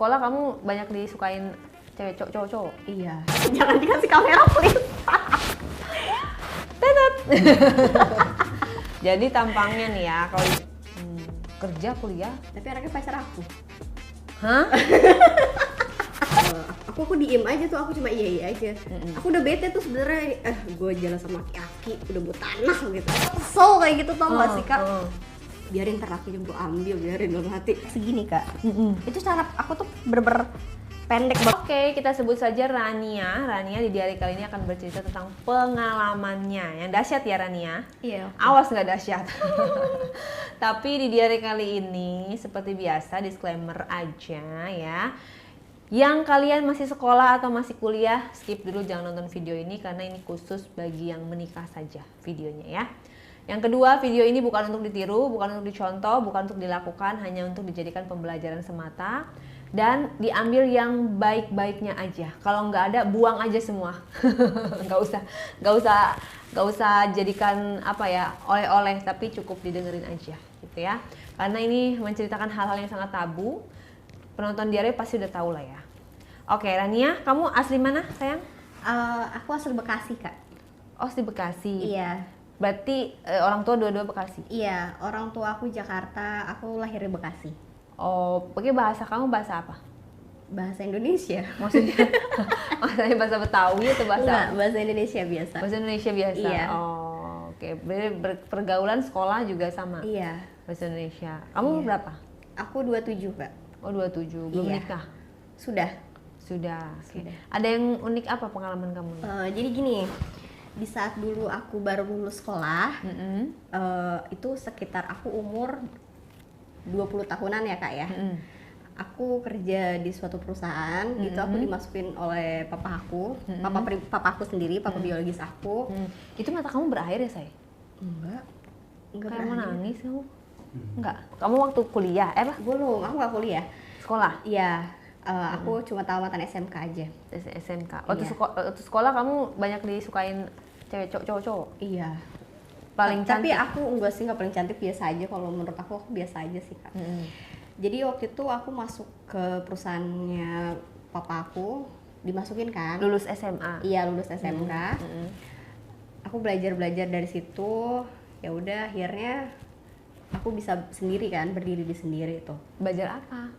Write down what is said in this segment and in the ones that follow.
sekolah kamu banyak disukain cewek cowok? Iya. Jangan dikasih kamera please. Tetet. Jadi tampangnya nih ya kalau kerja kuliah. Tapi anaknya pacar aku. Hah? Aku diem aja tuh, aku cuma iya aja. Aku udah bete tuh sebenarnya, gue jalan sama aki-aki udah buat tanah gitu. Kesel kayak gitu tau gak sih kak? Biarin ntar lakinya gue ambil, biarin dalam hati. Segini kak. Itu cara aku tuh bener-bener pendek banget. Oke, kita sebut saja Rania. Rania di diary kali ini akan bercerita tentang pengalamannya. Yang dahsyat ya Rania? Iya. Awas nggak dahsyat. Tapi di diary kali ini seperti biasa disclaimer aja ya. Yang kalian masih sekolah atau masih kuliah, skip dulu, jangan nonton video ini karena ini khusus bagi yang menikah saja videonya ya. Yang kedua, video ini bukan untuk ditiru, bukan untuk dicontoh, bukan untuk dilakukan, hanya untuk dijadikan pembelajaran semata. Dan diambil yang baik-baiknya aja. Kalau nggak ada, buang aja semua. nggak usah jadikan apa ya oleh-oleh, tapi cukup didengerin aja, gitu ya. Karena ini menceritakan hal-hal yang sangat tabu. Penonton diary pasti udah tahu lah ya. Oke, Rania, kamu asli mana, sayang? Aku asli Bekasi kak. Oh, di Bekasi. Iya. Berarti orang tua dua-dua Bekasi. Iya, orang tua aku Jakarta, aku lahir di Bekasi. Oh, pakai bahasa kamu bahasa apa? Bahasa Indonesia. Maksudnya bahasa Betawi atau bahasa? Enggak, bahasa Indonesia biasa. Bahasa Indonesia biasa. Iya. Oh, oke. Pergaulan sekolah juga sama. Iya. Bahasa Indonesia. Kamu berapa? Aku 27 kak. Oh, 27. Belum Iya. nikah? Sudah. Sudah. Oke. Sudah. Ada yang unik apa pengalaman kamu? Jadi gini, di saat dulu aku baru lulus sekolah, itu sekitar aku umur 20 tahunan ya kak ya. Aku kerja di suatu perusahaan, itu aku dimasukin oleh papa aku, papa aku sendiri, papa biologis aku. Itu mata kamu berair ya, say? Enggak Kayak mau nangis kamu? Enggak. Kamu waktu kuliah, apa? Belum, aku nggak kuliah. Sekolah? Iya, aku cuma tamatan SMK aja. SMK. Waktu Iya. sekolah kamu banyak disukain cewek cowok? Iya. Paling Tapi cantik? aku enggak sih, nggak paling cantik, biasa aja. Kalau menurut aku biasa aja sih kak. Jadi waktu itu aku masuk ke perusahaannya papa aku, dimasukin kan. Lulus SMA? Iya, lulus SMK. Aku belajar dari situ. Ya udah, akhirnya aku bisa sendiri kan, berdiri di sendiri itu. Belajar apa?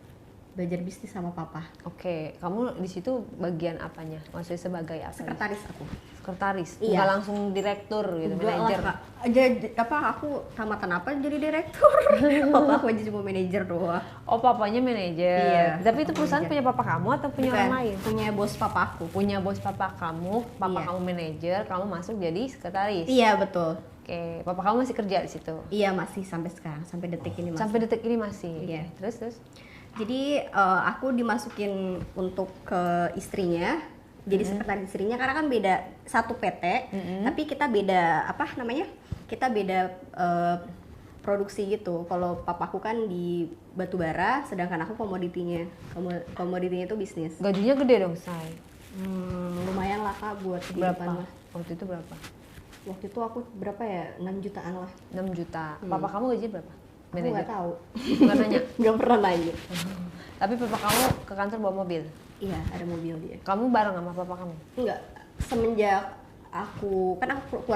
Belajar bisnis sama papa. Oke, kamu di situ bagian apanya? Maksudnya sebagai apa? Sekretaris aku. Sekretaris? Iya. Bukan langsung direktur gitu, manajer? Aku tamatan apa jadi direktur? Papa aku aja cuma manajer doang. Oh, papanya manajer. Iya, Tapi itu papa perusahaan manajer. punya papa kamu atau punya Bukan, orang lain? punya bos papa aku. Punya bos papa kamu Iya. kamu manajer, kamu masuk jadi sekretaris. Iya betul. Oke, papa kamu masih kerja di situ. Iya, masih sampai sekarang, sampai detik ini masih. Sampai detik ini masih. Iya. Terus? Jadi aku dimasukin untuk ke istrinya, jadi sekretaris istrinya, karena kan beda satu PT, tapi kita beda apa namanya? Kita beda produksi gitu. Kalau papaku kan di batu bara, sedangkan aku komoditinya. Komoditinya itu bisnis. Gajinya gede dong, say. Lumayan lah kak buat Berapa? kehidupan lah. Waktu itu berapa? Waktu itu aku berapa ya? 6 jutaan lah. 6 juta. Papa kamu gaji berapa? Aku nggak tahu. Nggak nanya? Nggak pernah nanya. Tapi papa kamu ke kantor bawa mobil? Iya, ada mobil dia. Kamu bareng sama papa kamu? Enggak, semenjak aku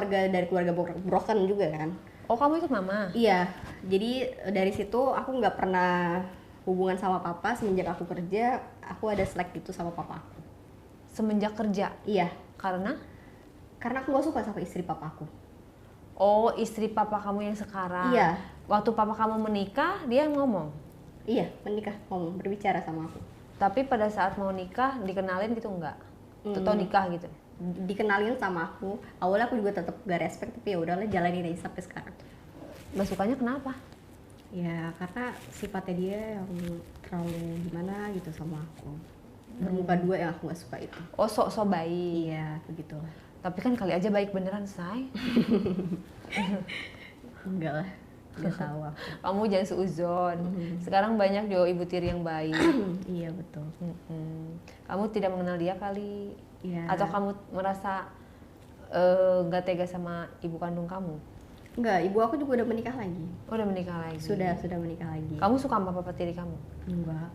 dari keluarga broken juga kan. Oh, kamu ikut mama? Iya, jadi dari situ aku nggak pernah hubungan sama papa. Semenjak aku kerja, aku ada selek gitu sama papa aku. Semenjak kerja? Iya, Karena aku nggak suka sama istri papa aku. oh, istri papa kamu yang sekarang? Iya. Waktu papa kamu menikah, dia ngomong? Iya, menikah, ngomong, berbicara sama aku. Tapi pada saat mau nikah, dikenalin gitu enggak? Atau nikah gitu? Dikenalin sama aku. Awalnya aku juga tetap gak respect, tapi ya udahlah, jalanin aja sampai sekarang. Nggak sukanya kenapa? Ya karena sifatnya dia yang terlalu gimana gitu sama aku. Bermuka dua yang aku gak suka itu. Oh, sok-sok baik. Iya, begitulah. Tapi kan kali aja baik beneran, say. Enggak lah, gak tahu aku. Kamu jangan seuzon. Sekarang banyak juga ibu tiri yang baik. Iya betul. Kamu tidak mengenal dia kali? Iya. Atau kamu merasa nggak tega sama ibu kandung kamu? Enggak, ibu aku juga udah menikah lagi. Oh, udah menikah lagi? Sudah menikah lagi. Kamu suka sama papa tiri kamu? Enggak.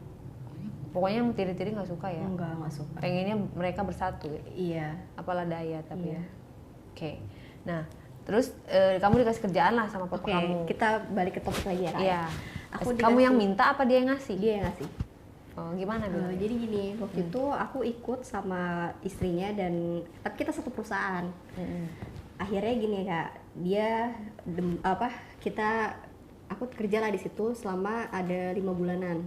Pokoknya yang tiri-tiri nggak suka ya? Enggak suka. Pengennya mereka bersatu ya? Iya. Apalah daya tapi Iya. ya. Oke. Nah, terus kamu dikasih kerjaan lah sama papa Oke, kamu. kita balik ke topik lagi ya, Kak. Iya. Aku Kamu yang dikasih- minta apa dia yang ngasih? Dia yang ngasih. Oh, gimana dulu? Jadi gini, waktu itu aku ikut sama istrinya tapi kita satu perusahaan. Akhirnya gini Kak, aku kerja lah di situ selama ada 5 bulanan.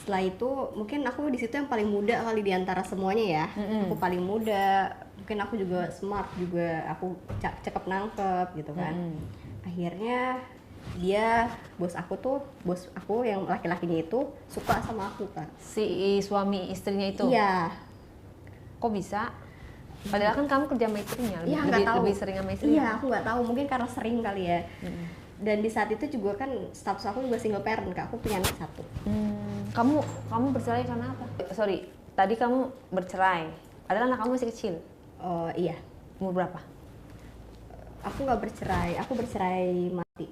Setelah itu mungkin aku di situ yang paling muda kali di antara semuanya ya. Aku paling muda, mungkin aku juga smart juga, aku cakep nangkep gitu kan. Akhirnya bos aku yang laki-lakinya itu suka sama aku Kak. Si suami istrinya itu? Iya. Kok bisa? Padahal kan kamu kerja sama istrinya, Iya, nggak tahu. lebih sering sama istrinya. Iya, aku nggak tahu, mungkin karena sering kali ya. Dan di saat itu juga kan status aku juga single parent Kak, aku punya anak 1. Kamu bercerai karena apa? Sorry, tadi kamu bercerai. Padahal anak kamu masih kecil. Oh iya, Umur berapa? aku nggak bercerai, aku bercerai mati.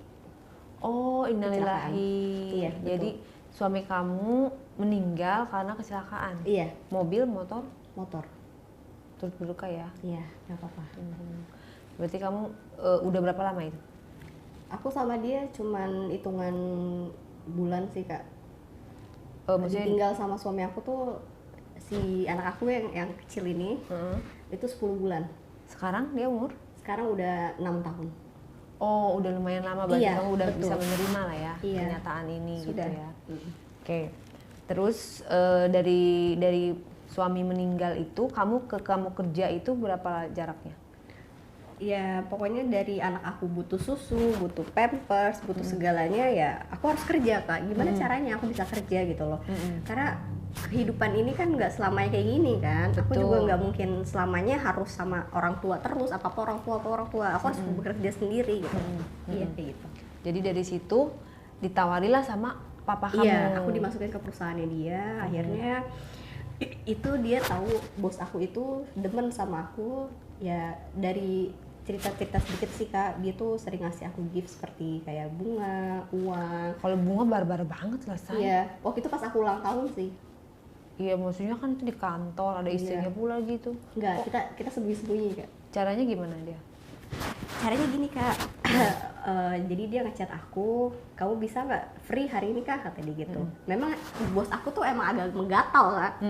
Oh, innalillahi. Iya, betul. Jadi suami kamu meninggal karena kecelakaan. Iya, Mobil, motor, motor. turut berduka ya. Iya, nggak apa-apa. Berarti kamu udah berapa lama itu? Aku sama dia cuman hitungan bulan sih Kak. Maksudnya Tinggal sama suami aku tuh si anak aku yang kecil ini itu 10 bulan. sekarang dia umur? Sekarang udah 6 tahun. Oh, udah lumayan lama berarti Iya, kamu udah betul. bisa menerima lah ya Iya. kenyataan ini Sudah. gitu ya. Oke. Terus dari suami meninggal itu kamu kerja itu berapa jaraknya? Ya pokoknya dari anak aku butuh susu, butuh pampers, butuh segalanya ya aku harus kerja Kak. Gimana caranya aku bisa kerja gitu loh. Karena kehidupan ini kan nggak selamanya kayak gini kan. Aku Betul. juga nggak mungkin selamanya harus sama orang tua terus, apa orang tua. Aku harus bekerja sendiri gitu. Iya kayak gitu. Jadi dari situ ditawarilah sama papa kamu. Iya, aku dimasukin ke perusahaannya dia. Akhirnya itu dia tahu bos aku itu demen sama aku. Ya dari cerita-cerita sedikit sih Kak, dia tuh sering ngasih aku gift seperti kayak bunga, uang. Kalau bunga barbar banget lah, Say. Iya, waktu itu pas aku ulang tahun sih. Iya, maksudnya kan itu di kantor, ada istrinya pula gitu. Enggak, kita sembunyi-sembunyi Kak. Caranya gimana dia? Caranya gini Kak, jadi dia ngechat aku, kamu bisa nggak free hari ini Kak, kata dia gitu. Memang bos aku tuh emang agak menggatal Kak.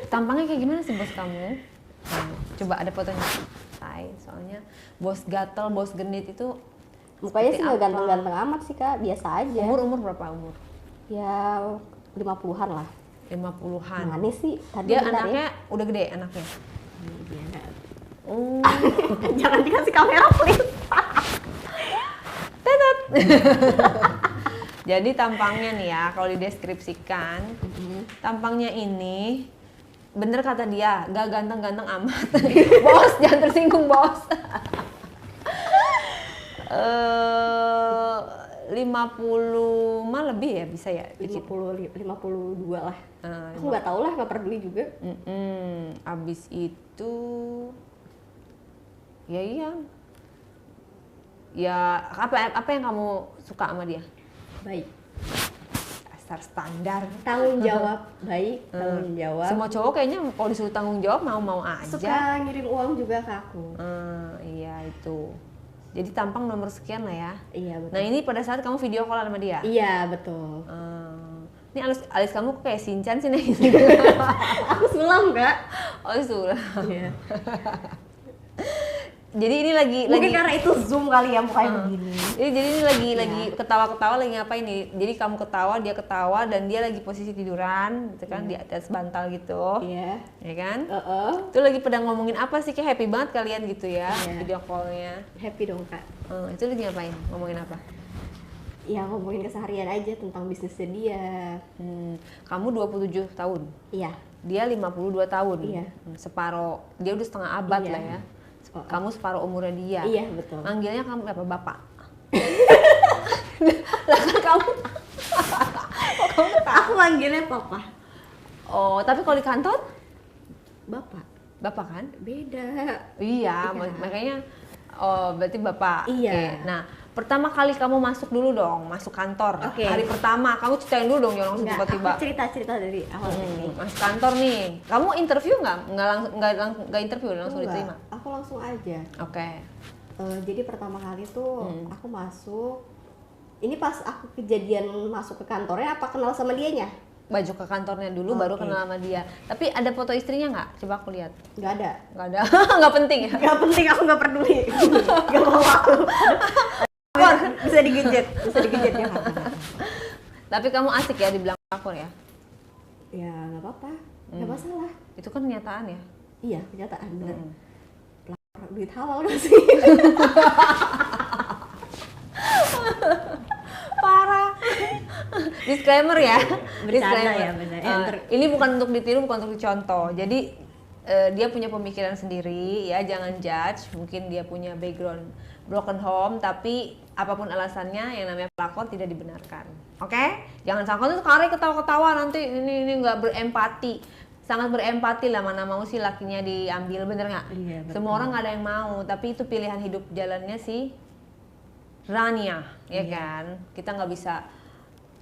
Tampangnya kayak gimana sih bos kamu? Coba ada fotonya. Soalnya bos gatel, bos genit itu Mukanya seperti sih nggak apa? ganteng-ganteng amat sih Kak, biasa aja. Umur berapa umur? Ya 50-an lah. 50-an. Manis sih. Tadi Dia bentar anaknya udah gede anaknya. Ya. Oh. Jangan dikasih kamera please. Jadi tampangnya nih ya, kalau dideskripsikan, tampangnya ini bener kata dia, gak ganteng-ganteng amat. Bos, jangan tersinggung bos. 50 mah lebih ya bisa ya? 52 lah. Nah, Aku nggak tahu lah, nggak peduli juga. abis itu ya iya. Ya apa yang kamu suka sama dia? Baik. Dasar standar. Tanggung jawab, baik. Tanggung jawab. Semua cowok kayaknya kalau disuruh tanggung jawab mau aja. Suka ngirim uang juga ke aku. Iya itu. Jadi tampang nomor sekian lah ya. Iya betul. Nah ini pada saat kamu video call sama dia. Iya betul. Ini alis kamu kayak Shinchan sih nih. Aku sulam Kak. Oh sudah. Iya. Jadi ini lagi Mungkin karena itu zoom kali ya mukanya begini. Jadi ini lagi ketawa-ketawa lagi ngapain nih? Jadi kamu ketawa, dia ketawa dan dia lagi posisi tiduran gitu kan di atas bantal gitu. Iya. Ya kan? Heeh. Itu lagi pada ngomongin apa sih? Kayak happy banget kalian gitu ya Iya. video call-nya. Happy dong Kak. Itu lagi ngapain? Ngomongin apa? Ya ngomongin keseharian aja tentang bisnisnya dia. Kamu 27 tahun. Iya. Dia 52 tahun. Iya. Separuh, dia udah setengah abad Iya. lah ya. Oh, Kamu separuh umurnya dia. Iya betul. Manggilnya kamu apa? Bapak. Lah kan kamu. Aku manggilnya papa. Oh, tapi kalau di kantor Bapak. Bapak kan? Beda. Iya, Iya. makanya oh berarti Bapak. Iya. Oke. Nah, pertama kali kamu masuk dulu dong, masuk kantor. Oke. Hari pertama, kamu ceritain dulu dong, jangan langsung Enggak, tiba-tiba. aku cerita dari awal ini. Masuk kantor nih, kamu interview nggak? Nggak interview, langsung Enggak, diterima. aku langsung aja. Oke. Jadi pertama kali tuh aku masuk. Ini pas aku kejadian masuk ke kantornya, apa kenal sama dianya? Baju ke kantornya dulu, baru Oke. kenal sama dia. Tapi ada foto istrinya nggak? Coba aku lihat. Nggak ada. Nggak ada, nggak penting ya. Nggak penting, aku nggak peduli. Nggak mau aku. Bisa digejek ya. Tapi kamu asik ya dibilang pelakor ya? Ya nggak apa-apa, nggak masalah. Itu kan kenyataan ya. Iya, kenyataan bener. Pelakor duit halal gak sih? Parah. Disclaimer ya. Bercanda ya, benar. Ini bukan untuk ditiru, bukan untuk dicontoh. Jadi dia punya pemikiran sendiri ya, jangan judge. Mungkin dia punya background broken home, tapi apapun alasannya yang namanya pelakor tidak dibenarkan. Oke? Jangan sangka tuh sekarang ketawa-ketawa nanti ini nggak berempati. Sangat berempati lah, mana mau sih lakinya diambil, bener nggak? Iya, betul. Semua orang nggak ada yang mau, tapi itu pilihan hidup jalannya sih Rania, ya kan? Kita nggak bisa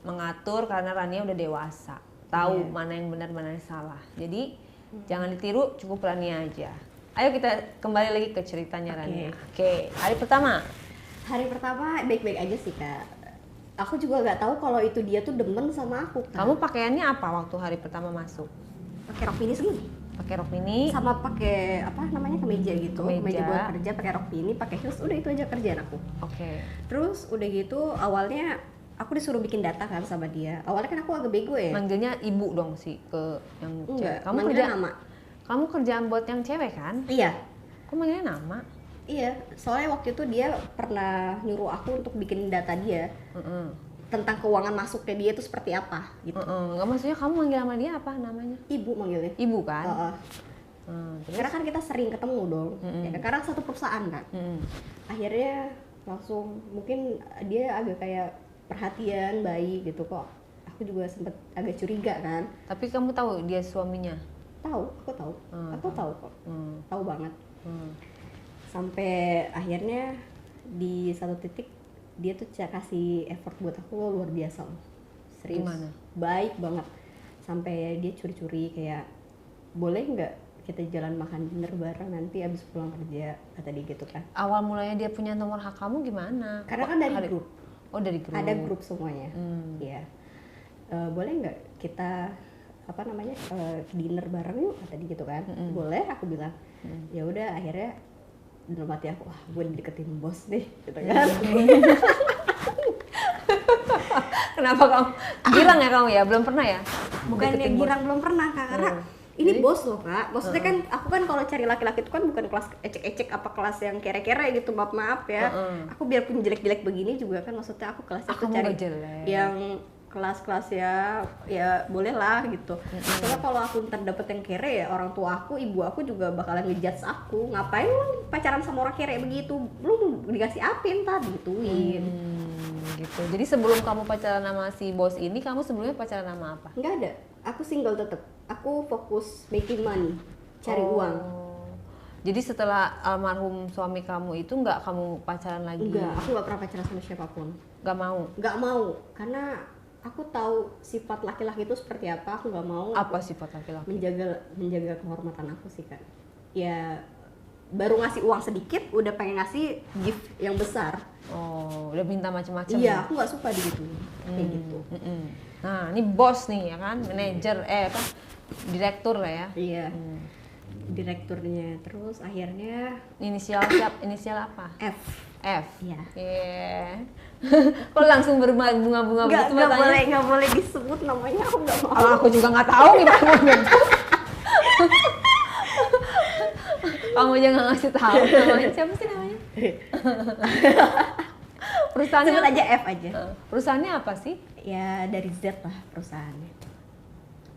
mengatur karena Rania udah dewasa, tahu mana yang benar mana yang salah. Jadi jangan ditiru, cukup Rania aja. Ayo kita kembali lagi ke ceritanya Rania. Oke, hari pertama. Hari pertama baik-baik aja sih Kak. Aku juga nggak tahu kalau itu dia tuh demen sama aku Kak. Kamu pakaiannya apa waktu hari pertama masuk? Pakai rok mini segini. Pakai rok mini, Sama pakai apa namanya kemeja gitu. Kemeja. Buat kerja, pakai rok mini, pakai heels, udah itu aja kerjaan aku. oke. Terus udah gitu awalnya aku disuruh bikin data kan sama dia. Awalnya kan aku agak bego ya. Manggilnya ibu dong sih ke yang cewek. Enggak, Kamu manggilnya kerja, nama. kamu kerjaan buat yang cewek kan? Iya. Kok manggilnya nama? Iya, soalnya waktu itu dia pernah nyuruh aku untuk bikin data dia tentang keuangan masuknya dia itu seperti apa gitu. Nggak, maksudnya kamu manggil sama dia apa namanya? Ibu manggilnya. Ibu kan? Heeh. Terus? Karena kan kita sering ketemu dong, ya kan? Karena satu perusahaan kan. Akhirnya langsung mungkin dia agak kayak perhatian, baik gitu kok. Aku juga sempet agak curiga kan. Tapi kamu tahu dia suaminya? Tahu, aku tahu, aku tahu kok, tahu banget. Sampai akhirnya di satu titik dia tuh kasih effort buat aku luar biasa loh. Serius. Gimana? Baik banget. Sampai dia curi-curi kayak boleh nggak kita jalan makan dinner bareng nanti abis pulang kerja, kata dia gitu kan. Awal mulanya dia punya nomor hak kamu gimana? Karena Kok kan dari hari- grup. Oh, dari grup. Ada grup semuanya. Iya. Boleh nggak kita apa namanya dinner bareng yuk, kata dia gitu kan. Boleh, aku bilang. Ya udah, akhirnya dalam hati aku, wah gue deketin bos nih gitu kan. Kenapa kamu? Girang ya kamu ya? Belum pernah ya? Bukan Deketin yang bos? girang, belum pernah Kak, karena ini bos loh Kak. Maksudnya kan aku kan kalau cari laki-laki itu kan bukan kelas ecek-ecek apa kelas yang kere-kere gitu, maaf ya. Aku biarpun jelek-jelek begini juga kan, maksudnya aku kelasnya tuh Kamu cari gak jelek. yang kelas-kelas ya boleh lah gitu. Soalnya kalau aku ntar dapet yang kere ya orang tua aku, ibu aku juga bakalan ngejudge aku. Ngapain lu pacaran sama orang kere begitu? Lu dikasih apa ntar gituin. Gitu. Jadi sebelum kamu pacaran sama si bos ini, kamu sebelumnya pacaran sama apa? Nggak ada. Aku single tetep. Aku fokus making money, cari uang. Jadi setelah almarhum suami kamu itu nggak kamu pacaran lagi? Enggak, aku nggak pernah pacaran sama siapapun. Nggak mau? Nggak mau, karena aku tahu sifat laki-laki itu seperti apa. Aku nggak mau Apa sifat laki-laki? menjaga kehormatan aku sih kan. Ya baru ngasih uang sedikit, udah pengen ngasih gift yang besar. Oh, udah minta macam-macam. Iya, aku nggak suka gitu, kayak gitu. Nah, ini bos nih ya kan, manajer, apa, direktur lah ya. Iya, direkturnya. Terus akhirnya Inisial inisial apa? F. F. Iya. Yeah. Kok langsung berbunga-bunga begitu matanya? Nggak boleh disebut namanya, aku nggak mau. Aku juga nggak tahu gimana mau nyebut. Kamu aja nggak ngasih tahu namanya. Siapa sih namanya? Perusahaannya Sebut aja F aja. Perusahaannya apa sih? Ya dari Z lah perusahaannya.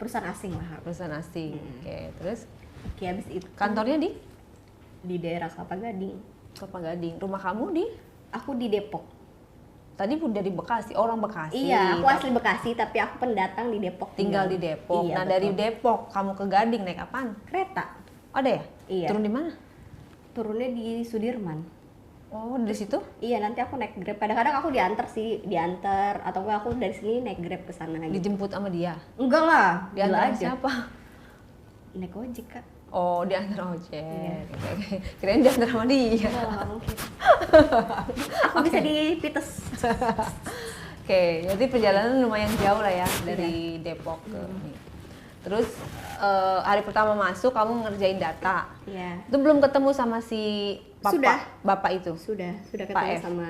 Perusahaan asing lah. Perusahaan asing. Oke, terus Oke, habis itu kantornya di daerah Kelapa Gading. Kelapa Gading. Rumah kamu di? Aku di Depok. Tadi udah di Bekasi, orang Bekasi. Iya, aku asli Bekasi tapi aku pendatang di Depok. Tinggal di Depok. Iya, Nah, betul. dari Depok kamu ke Gading naik apaan? Kereta. Ada ya? Iya. Turun di mana? Turunnya di Sudirman. Oh, dari situ? Iya, nanti aku naik Grab. Kadang-kadang aku diantar atau enggak aku dari sini naik Grab ke sana gitu. Dijemput sama dia? Enggak lah, gila Diantar aja. siapa? Naik ojek, Kak. Oh, diantar ojek. Iya. Oke. Kirain diantar sama dia. Enggak lah, nggak mungkin. Aku bisa dipites. Oke, jadi perjalanan lumayan jauh lah ya dari Depok ke ini. Terus hari pertama masuk kamu ngerjain data. Iya. Itu belum ketemu sama si Sudah. bapak itu. Sudah Pak ketemu F. sama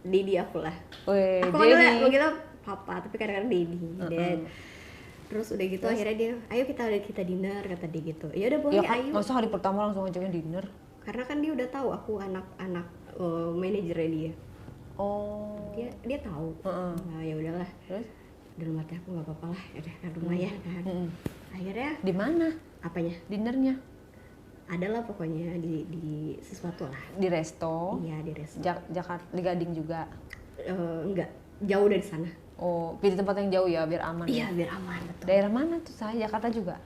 Dedi aku lah. Wih, Aku jadi manggilnya papa, tapi kadang-kadang Dedi. Dan terus udah gitu akhirnya dia, ayo kita dinner kata dia gitu. Ya udah boleh, ya, ayo. masa hari pertama langsung ngajakin dinner? Karena kan dia udah tahu aku anak manajernya dia. Oh. Dia tahu. Nah, ya udahlah. Terus Dalam hati aku nggak apa-apa lah, ya udah kan lumayan kan. Akhirnya di mana apanya? dinernya? Adalah pokoknya di sesuatu lah. Di resto. Iya, di resto. Jakarta di Gading juga. Enggak, jauh dari sana. Oh, pilih tempat yang jauh ya biar aman. Iya, Ya? biar aman betul. Daerah mana tuh saya? Jakarta juga.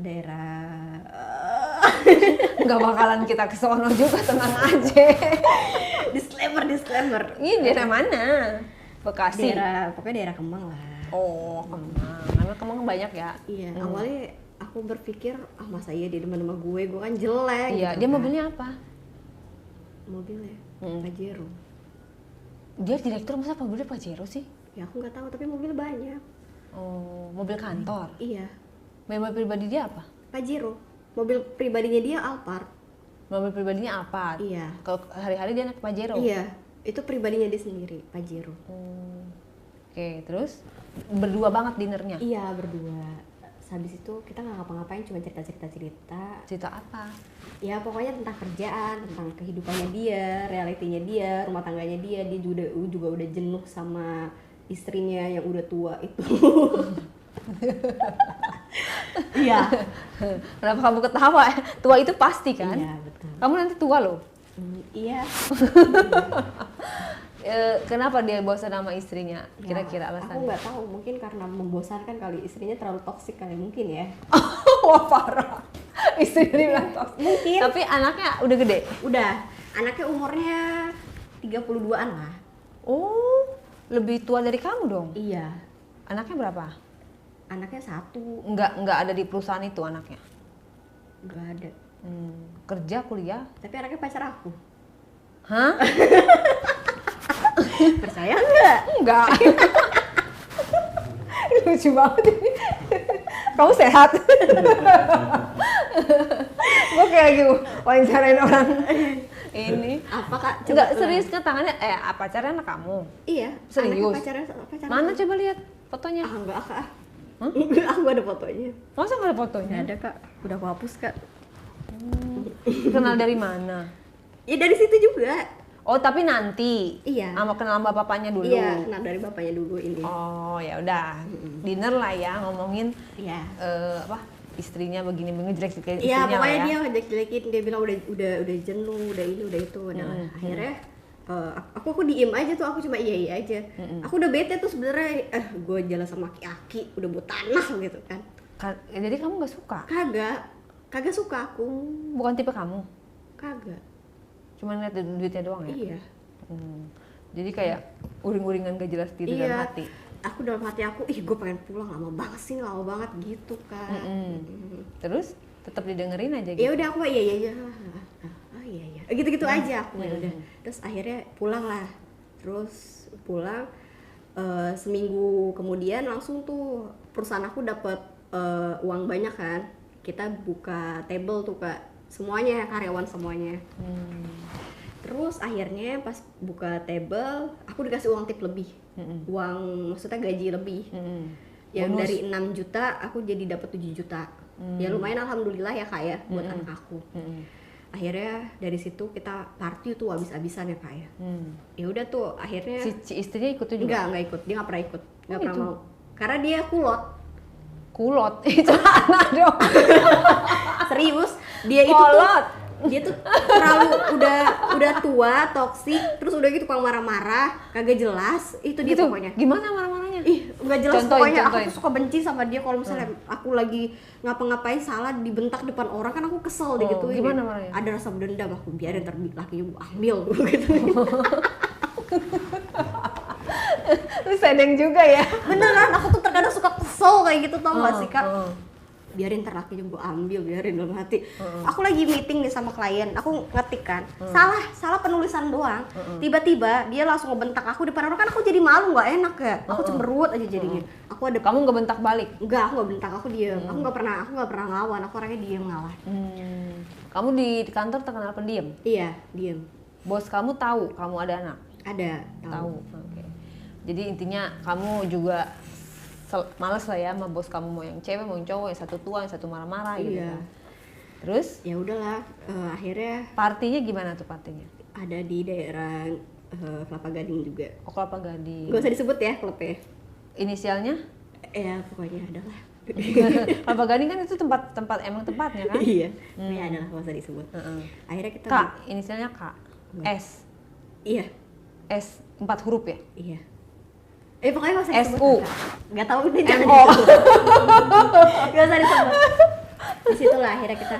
Daerah Nggak bakalan kita ke sono juga, tenang aja. disclaimer. Ini daerah mana? Bekasi. Pokoknya daerah Kemang lah. Oh, Kemang. Namanya Kemang banyak ya. Iya, awalnya aku berpikir masa iya dia demen sama gue kan jelek. Iya, gitu dia kan. mobilnya apa? Mobilnya Pajero. Dia direktur, masa mobilnya Pajero sih? Ya aku nggak tahu, tapi mobil banyak. Oh, mobil kantor. Iya, Mobil pribadi dia apa? Pajero. Mobil pribadinya dia Alphard. Mobil pribadinya apa? Iya. Kalau hari-hari dia naik Pajero. Iya, itu pribadinya dia sendiri, Pajero. Oh. Oke, terus berdua banget dinernya. Iya, berdua. Habis itu kita nggak ngapa-ngapain, cuma cerita. Cerita apa? Ya pokoknya tentang kerjaan, tentang kehidupannya dia, realitinya dia, rumah tangganya dia. Dia juga udah jenuh sama istrinya yang udah tua itu. Iya. Kenapa kamu ketawa? Tua itu pasti kan? Iya, betul. Kamu nanti tua loh. Iya. Kenapa dia bosan sama istrinya? Kira-kira Aku alasannya? nggak tahu, mungkin karena membosankan kali, istrinya terlalu toksik kali mungkin ya. Wah, parah. Istrinya dibilang toksik. Mungkin. Tapi anaknya udah gede. Udah, anaknya umurnya 32-an lah. Oh, lebih tua dari kamu dong. Iya. Anaknya berapa? Anaknya 1. Nggak ada di perusahaan itu anaknya. Nggak ada. Kerja, kuliah. Tapi anaknya pacar aku. Hah? Percaya nggak? Enggak. Lucu banget ini. Kamu sehat? Gue kayak lagi wawancarain orang ini. Apa Kak? Coba Enggak, ulang. serius kan tangannya, pacarnya anak kamu? Iya. Serius? Anaknya pacaran. Mana coba lihat fotonya? Enggak Kak. Enggak, aku ada fotonya. Masa nggak ada fotonya? Nggak ada Kak. Udah aku hapus Kak. Kenal dari mana? Ya dari situ juga. Oh, tapi nanti. Iya. Sama kenal sama bapaknya dulu. Iya, kenal dari bapaknya dulu ini. Oh, ya udah. Dinner lah ya, ngomongin Iya. istrinya begini ngejelek-jelekin Iya, istrinya pokoknya lah ya. dia ngejek-jelekin, dia bilang udah jenuh, udah ini, udah itu, udah lah. Akhirnya aku diem aja tuh, aku cuma iya aja. Aku udah bete tuh sebenarnya, gue jalan sama aki-aki, udah buat tanah gitu kan. Jadi kamu nggak suka? Kagak suka aku, Bukan tipe kamu? kagak. Cuma ngeliat duitnya doang ya? Iya. Jadi kayak uring-uringan gak jelas di dalam Iya. hati. Aku dalam hati aku, gue pengen pulang, lama banget gitu kan. Terus tetap didengerin aja Ya gitu. udah aku iya. Oh iya. Gitu-gitu aja aku ya udah. Terus akhirnya pulang lah. Terus pulang seminggu kemudian langsung tuh perusahaan aku dapat uang banyak kan. Kita buka table tuh Kak. Semuanya karyawan semuanya. Terus akhirnya pas buka table, aku dikasih uang tip lebih. Uang maksudnya gaji lebih. Yang Bonus. dari 6 juta aku jadi dapat 7 juta. Ya lumayan alhamdulillah ya Kak ya buat anak aku. Akhirnya dari situ kita party tuh habis-habisan ya Kak ya. Ya udah tuh akhirnya Si istrinya ikut juga? enggak ikut. Dia nggak pernah ikut. Nggak pernah gitu? mau. Karena dia kulot. Kulot? Itu anak dong. Serius, dia itu Kolot. tuh dia tuh terlalu udah tua, toksik, terus udah gitu tukang marah-marah, kagak jelas, itu dia Gitu? pokoknya. Gimana marah-marahnya? Ih, nggak jelas. Contohin, Pokoknya contohin. aku suka benci sama dia kalau misalnya aku lagi ngapa-ngapain salah dibentak depan orang, kan aku kesel deh gitu. Gimana marahnya? Ada rasa dendam, aku biarin ntar lakinya gue ambil gitu. Lu sedeng juga ya. Beneran, aku tuh terkadang suka kesel kayak gitu, tau gak sih Kak? Biarin ntar lakinya gue ambil, biarin dalam hati. Aku lagi meeting nih sama klien, aku ngetik kan, salah penulisan doang. Tiba-tiba dia langsung ngebentak aku depan orang, kan aku jadi malu, nggak enak ya. Aku cemberut aja jadinya. Aku ada Kamu nggak bentak balik? enggak, aku nggak bentak, aku diem. Aku nggak pernah ngelawan, aku orangnya diem ngalah. Kamu di kantor terkenal pendiam. Iya, diem. Bos kamu tahu kamu ada anak? Ada, Tahu. Oke. Jadi intinya kamu juga males lah ya sama bos kamu, mau yang cewek mau yang cowok, yang satu tua yang satu marah-marah gitu Iya. kan. Terus Ya udahlah, akhirnya partinya gimana tuh partinya? ada di daerah Kelapa Gading juga. Oh, Kelapa Gading. Gak usah disebut ya klubnya. Inisialnya? Ya pokoknya adalah. Kelapa Gading kan itu tempat emang tempatnya kan? Iya, pokoknya adalah, gak usah disebut. Akhirnya kita K, inisialnya K. S. Iya, S 4 huruf ya? iya. Pokoknya gak usah disebut. SU. Gak tau ini jangan MO. disebut. Gak usah disebut. Di situ lah akhirnya kita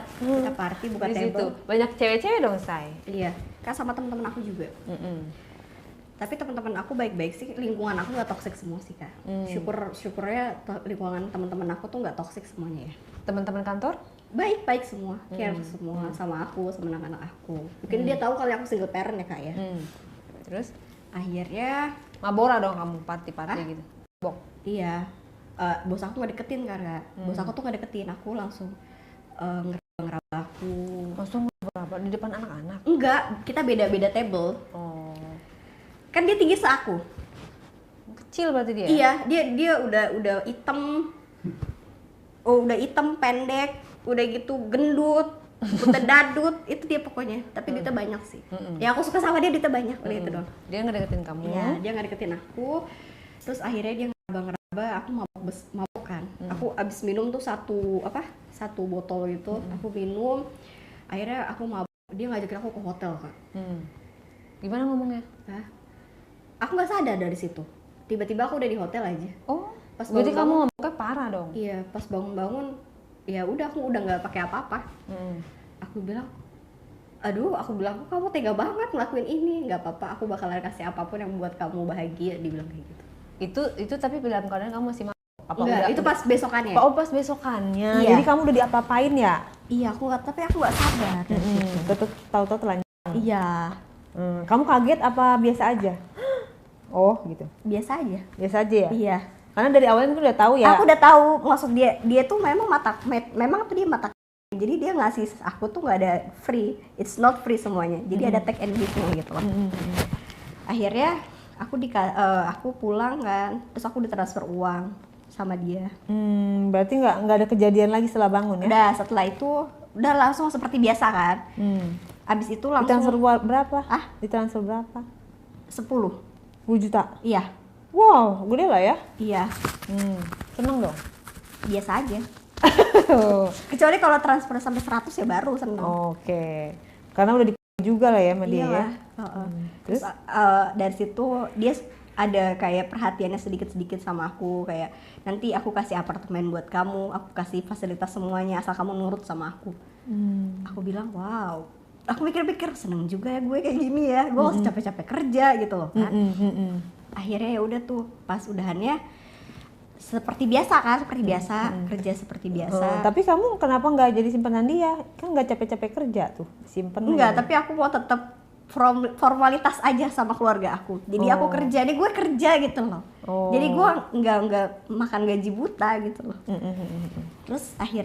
party buka Di situ table. banyak cewek-cewek dong, Say. Iya, kan sama teman-teman aku juga. Tapi teman-teman aku baik-baik sih, lingkungan aku nggak toxic semua sih Kak. Syukurnya lingkungan teman-teman aku tuh nggak toxic semuanya ya. Teman-teman kantor? Baik-baik semua, care semua sama aku, sama anak-anak aku. Mungkin dia tahu kali aku single parent ya Kak ya. Terus Akhirnya Mabora dong kamu party-party gitu. Bok. iya, bos aku nggak deketin karena bos aku tuh nggak deketin, aku langsung ngeraba aku. Langsung berapa di depan anak-anak? Enggak, kita beda-beda table. Oh. Kan dia tinggi seaku. Kecil berarti dia? Iya, dia udah hitam. Oh, udah hitam, pendek, udah gitu gendut, udah dadut, itu dia pokoknya. Tapi duitnya banyak sih. Ya aku suka sama dia, duitnya banyak, udah itu doang. Dia nggak deketin kamu? Iya, dia nggak deketin aku. Terus akhirnya dia ngeraba-ngeraba, aku mabok kan. Aku abis minum tuh satu botol gitu, aku minum. Akhirnya aku mabok, dia ngajakin aku ke hotel Kak. Gimana ngomongnya? Hah? Aku nggak sadar dari situ. Tiba-tiba aku udah di hotel aja. Oh, Pas berarti kamu bangun-bangun- ngomongnya parah dong? Iya, pas bangun-bangun, ya udah aku udah nggak pakai apa-apa. Aku bilang, kamu tega banget ngelakuin ini. Nggak apa-apa, aku bakalan kasih apapun yang membuat kamu bahagia. Dibilang kayak gitu. Itu tapi dalam keadaan kamu masih mabuk? Apa Enggak, udah? itu pas besokannya. Oh, pas besokannya. Iya. Jadi kamu udah diapa-apain ya? Iya, tapi aku nggak sadar. Tetep tahu-tahu telanjang. Iya, Kamu kaget apa biasa aja? Oh, gitu. biasa aja. Biasa aja ya? Iya. Karena dari awalnya udah tahu ya. Aku udah tahu maksud dia tuh memang tuh dia mata. Jadi dia ngasih aku tuh nggak ada free, it's not free semuanya. Jadi ada take and give-nya gitu loh. Akhirnya aku pulang kan, terus aku ditransfer uang sama dia. Berarti nggak ada kejadian lagi setelah bangun ya? Udah setelah itu udah langsung seperti biasa kan. Abis itu langsung Ditransfer berapa? Ditransfer berapa? 10 10 juta? Iya, Wow, gede lah ya? iya, Seneng dong? biasa aja. Kecuali kalau transfer sampai 100 ya baru seneng. Oke. Karena udah juga lah ya sama dia ya? Iyalah. Terus dari situ dia ada kayak perhatiannya sedikit-sedikit sama aku, kayak nanti aku kasih apartemen buat kamu, aku kasih fasilitas semuanya asal kamu nurut sama aku. Aku bilang wow, aku pikir-pikir seneng juga ya gue kayak gini ya, gue harus capek-capek kerja gitu loh kan. Akhirnya ya udah tuh pas udahannya seperti biasa kan, kerja seperti biasa. Tapi kamu kenapa nggak jadi simpanan dia? Kan nggak capek-capek kerja tuh, simpen Enggak, aja. tapi aku mau tetap formalitas aja sama keluarga aku. Jadi aku kerja, gue kerja gitu loh. Jadi gue nggak makan gaji buta gitu loh. Terus akhirnya